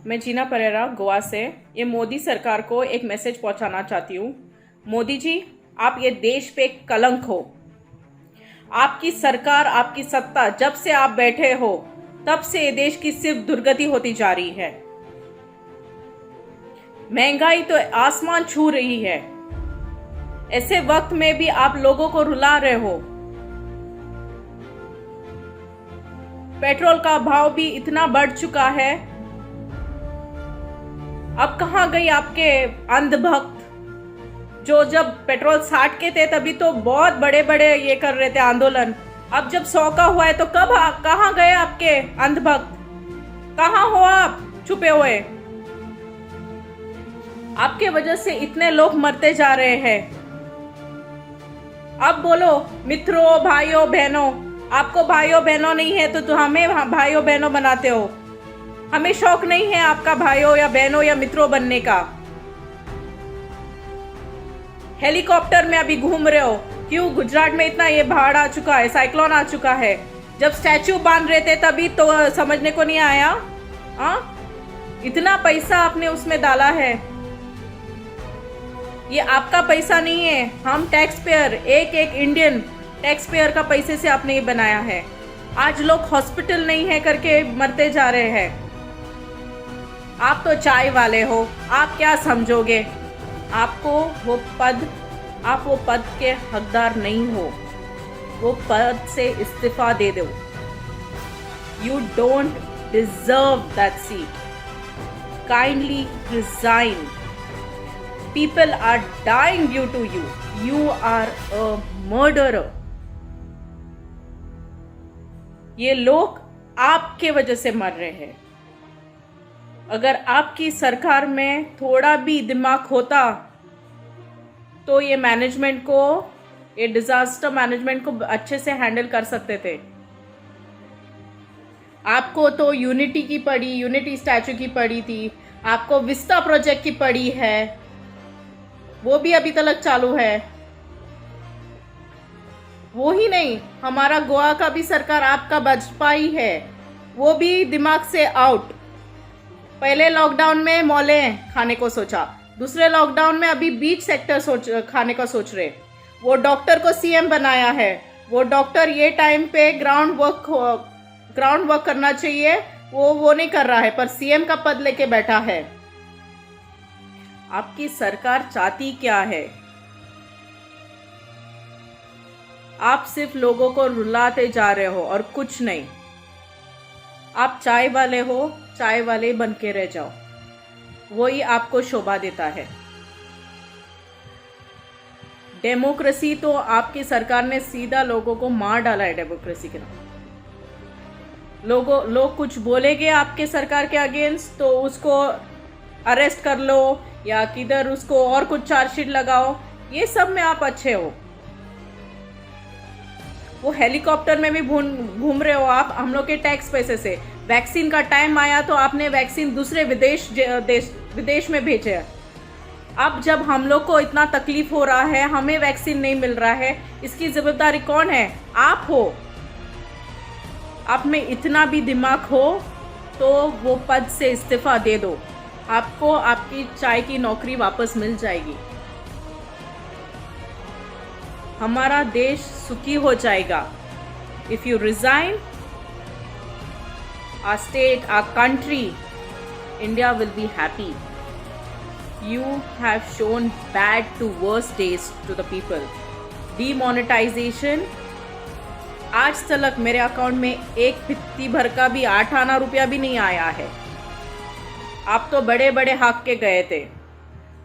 मैं जीना परेरा गोवा से ये मोदी सरकार को एक मैसेज पहुंचाना चाहती हूँ। मोदी जी, आप ये देश पे कलंक हो। आपकी सरकार, आपकी सत्ता जब से आप बैठे हो तब से ये देश की सिर्फ दुर्गति होती जा रही है। महंगाई तो आसमान छू रही है। ऐसे वक्त में भी आप लोगों को रुला रहे हो। पेट्रोल का भाव भी इतना बढ़ चुका है। अब कहां गई आपके अंधभक्त जो जब पेट्रोल 60 के थे तभी तो बहुत बड़े बड़े ये कर रहे थे आंदोलन। अब जब 100 का हुआ है तो कहां गए आपके अंधभक्त? कहां हो आप छुपे हुए? आपके वजह से इतने लोग मरते जा रहे हैं। अब बोलो मित्रों, भाइयों, बहनों, आपको भाइयों बहनों नहीं है तो हमें भाइयों बहनों बनाते हो। हमें शौक नहीं है आपका भाइयों या बहनों या मित्रों बनने का। हेलीकॉप्टर में अभी घूम रहे हो क्यों? गुजरात में इतना ये बाढ़ आ चुका है, साइक्लोन आ चुका है। जब स्टैचू बांध रहे थे तभी तो समझने को नहीं आया। इतना पैसा आपने उसमें डाला है। ये आपका पैसा नहीं है। हम टैक्स पेयर, एक एक इंडियन टैक्स पेयर का पैसे से आपने ये बनाया है। आज लोग हॉस्पिटल नहीं है करके मरते जा रहे हैं। आप तो चाय वाले हो, आप क्या समझोगे? आपको आप वो पद के हकदार नहीं हो। वो पद से इस्तीफा दे दो। You don't deserve that seat. Kindly resign. People are dying due to you. You are a murderer. ये लोग आपके वजह से मर रहे हैं। अगर आपकी सरकार में थोड़ा भी दिमाग होता तो ये मैनेजमेंट को, ये डिजास्टर मैनेजमेंट को अच्छे से हैंडल कर सकते थे। आपको तो यूनिटी की पड़ी, यूनिटी स्टैचू की पड़ी थी। आपको विस्टा प्रोजेक्ट की पड़ी है, वो भी अभी तक चालू है। वो ही नहीं, हमारा गोवा का भी सरकार आपका भाजपा ही है, वो भी दिमाग से आउट। पहले लॉकडाउन में मॉले खाने को सोचा, दूसरे लॉकडाउन में अभी बीच सेक्टर खाने का सोच रहे। वो डॉक्टर को सीएम बनाया है। वो डॉक्टर ये टाइम पे ग्राउंड वर्क करना चाहिए, वो नहीं कर रहा है, पर सीएम का पद लेके बैठा है। आपकी सरकार चाहती क्या है? आप सिर्फ लोगों को रुलाते जा रहे हो और कुछ नहीं। आप चाय वाले हो, चाय वाले बन के रह जाओ, वही आपको शोभा देता है। डेमोक्रेसी तो आपकी सरकार ने सीधा लोगों को मार डाला है। डेमोक्रेसी के नाम लोग कुछ बोलेंगे आपके सरकार के अगेंस्ट तो उसको अरेस्ट कर लो या किधर उसको और कुछ चार्जशीट लगाओ। ये सब में आप अच्छे हो। वो हेलीकॉप्टर में भी घूम रहे हो आप हम लोग के टैक्स पैसे से। वैक्सीन का टाइम आया तो आपने वैक्सीन दूसरे विदेश में भेजे। अब जब हम लोग को इतना तकलीफ हो रहा है, हमें वैक्सीन नहीं मिल रहा है, इसकी जिम्मेदारी कौन है? आप हो। आप में इतना भी दिमाग हो तो वो पद से इस्तीफा दे दो। आपको आपकी चाय की नौकरी वापस मिल जाएगी। हमारा देश सुखी हो जाएगा। If you resign, our state, our country, India will be happy. You have shown bad to worse days to the people. Demonetization, आज तक मेरे अकाउंट में एक भित्ती भर का भी 8 आना रुपया भी नहीं आया है। आप तो बड़े बड़े हाक के गए थे,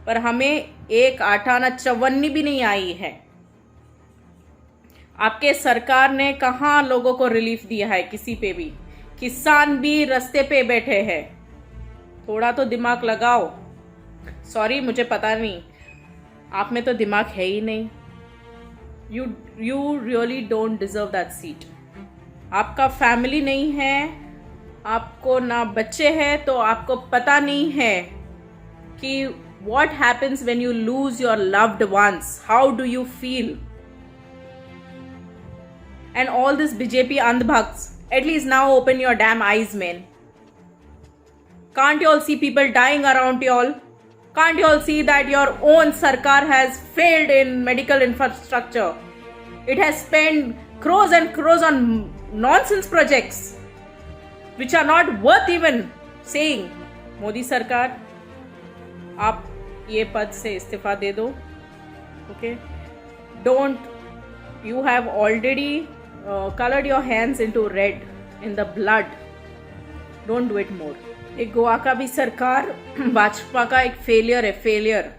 पर हमें एक 8 आना चवन्नी भी नहीं आई है। आपके सरकार ने कहाँ लोगों को रिलीफ दिया है? किसी पे भी। किसान भी रास्ते पे बैठे हैं। थोड़ा तो दिमाग लगाओ। सॉरी, मुझे पता नहीं, आप में तो दिमाग है ही नहीं। You really don't deserve that seat. आपका फैमिली नहीं है, आपको ना बच्चे हैं, तो आपको पता नहीं है कि what happens when you lose your loved ones. How do you feel? And all this BJP andhbhakts, at least now open your damn eyes, man. Can't you all see people dying around you all? Can't you all see that your own Sarkar has failed in medical infrastructure? It has spent crores and crores on nonsense projects which are not worth even saying. Modi सरकार, आप ये पद से इस्तीफा दे दो. Okay? Don't. You have already colored your hands into red in the blood. Don't do it more. एक गोवा का भी सरकार भाजपा का एक फेलियर है, फेलियर.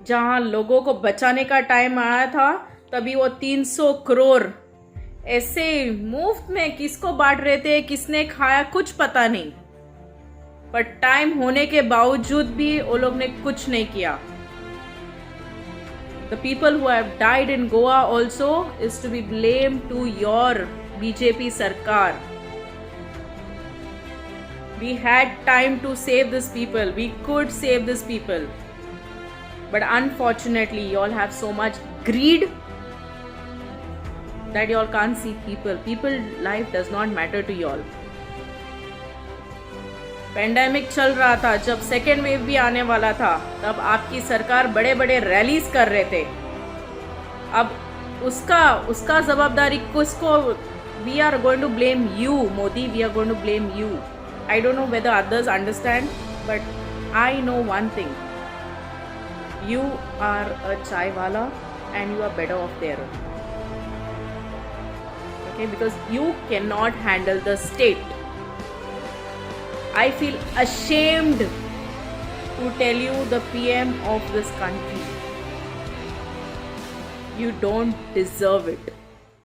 जहां लोगों को बचाने का टाइम आया था तभी वो 300 करोड़ ऐसे मुफ्त में किसको बांट रहे थे, किसने खाया कुछ पता नहीं. पर टाइम होने के बावजूद भी वो लोग ने कुछ नहीं किया. The people who have died in Goa also is to be blamed to your BJP Sarkar. We had time to save these people. We could save these people. But unfortunately, you all have so much greed that you all can't see people. People's life does not matter to you all. Pandemic चल रहा था, जब second wave भी आने वाला था, तब आपकी सरकार बड़े बड़े रैलीज कर रहे थे. अब उसका जवाबदारी किसको? We are going to blame you Modi. We are going to blame you. I don't know whether others understand, but I know one thing. You are a chai wala and you are better off there. Okay, because you cannot handle the state. I feel ashamed to tell you, the PM of this country. You don't deserve it.